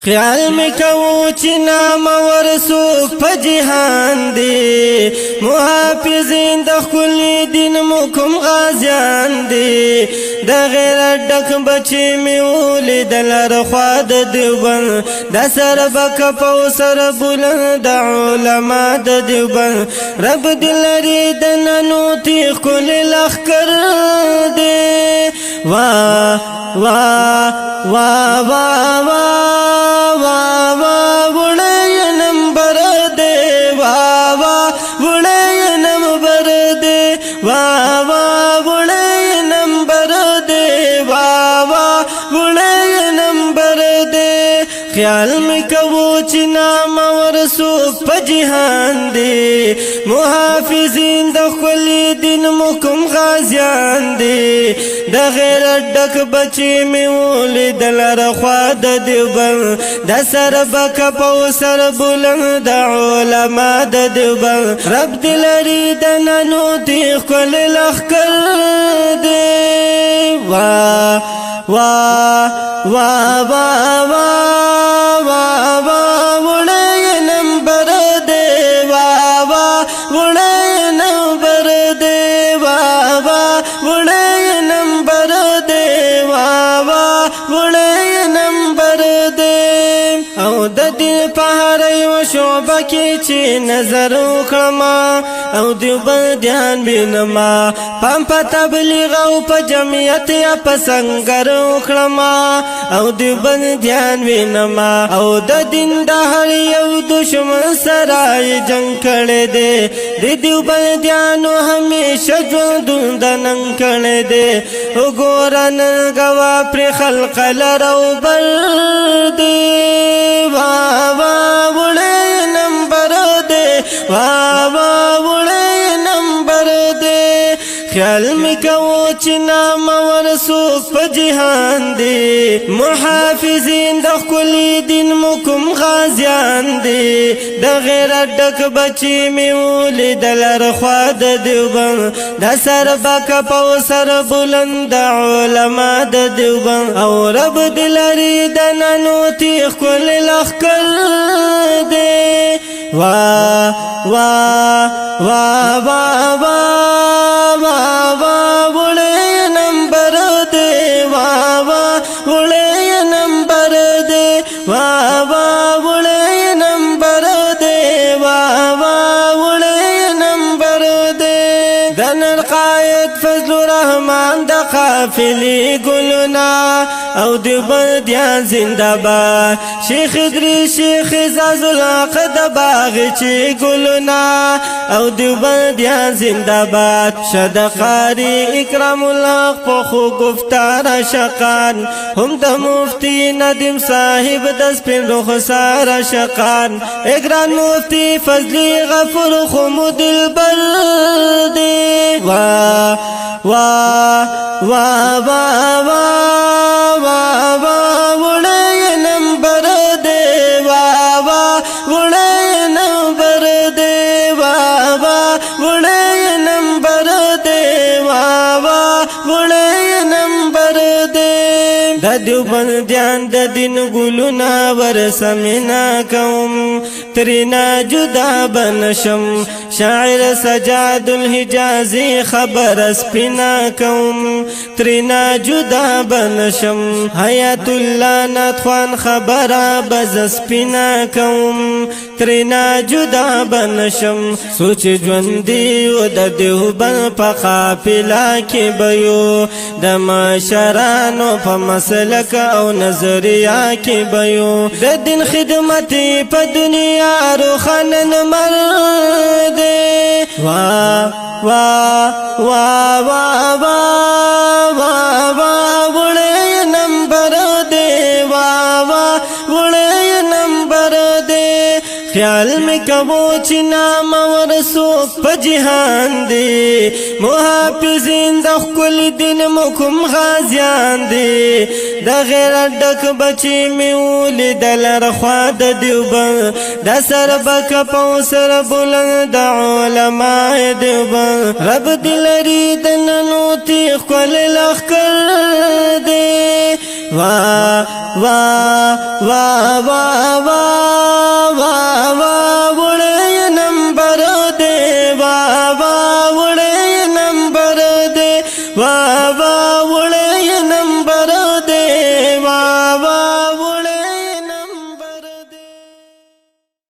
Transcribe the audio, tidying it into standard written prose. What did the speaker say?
خیال می کو چې نام ورسوک په جهان دی محافظین د خپل دین مو کوم غازیان دی د غیرت ډک بچی می ولیدل رخوا د دیوبند د سر بک په سر بلند علما د دیوبند رب دل لري د ننو تیخ کل لخر دی وا وا وا وا وا خیال می کو چې نام ورسوک په جهان دی محافظین د خپل دین مو کوم غازیان دی د غیرت ډک بچی می ولیدل رخوا د دیوبند د سر بک په سر بلند علما د دیوبند رب دل لري د ننو تیخ کل لخر دی وا وا وا وا شعبه کې چې نظر وکړما او دیوبندیان بینما پام په تبلیغ او په جمعیت یا په سنگر وکړما او دیوبندیان بینما او د دین د هر یو دشمن سره جنگ کړي دي د دیوبندیانو همیشه ژوند د نن کړي دي وګورن غوا پر خلق لرو بر دی وا وا خیال می کو چې نام ورسوک په جهان دی محافظین د خپل دین مو کوم غازیان دی د غیرت ډک بچی می ولیدل رخوا د دیوبند د سر بک په سر بلند علما د دیوبند او رب دل لري د ننو تیخ کل لخر دی وا وا وا وا وا قافلی گلنا او دیوبندیان زندباد شیخ ادریس شیخ اعزاز الحق د باغچی گلنا او دیوبندیان زندباد شد قاری اکرام الحق پخو گفتار شقان هم د مفتی ندیم صاحب د سپین رخسار شقان اگران مفتی فضلی غفور خمو دلبر دی وا وا وا وا وا وا وا وړې نمبر دی وا وا وړې نمبر دی وا وا وړې نمبر دی وا وا وړې نمبر دی د دیوبندیان د دین ګلونا ورسمینا کوم ترینا جدا بنشم شاعر سجاد الحجازی خبر سپینا کوم ترینا جدا بنشم حیات الله نتخوان خبر بز سپینا کوم ترینا جدا بنشم سوچ ژوندی و د دیوبند په قافله کې بیو د معاشرانو په مسلک او نظریه کې بیو د دین خدمت په دنیا روخانن مرد وا وا وا وا وا وا وا وړې نمبر دی وا وا وړې نمبر دی خیال می کو چې نام ورسوک په جهان دی محافظین د خپل دین مو کوم غازیان دی د غیرت ډک بچی می ولیدل رخوا د دیوبند د سر بک په سر بلند علما دیوبند رب دل لري د ننو تیخ کل لخر دی وا وا وا وا وا وا وا وړې نمبر دې وا وا وړې نمبر دې وا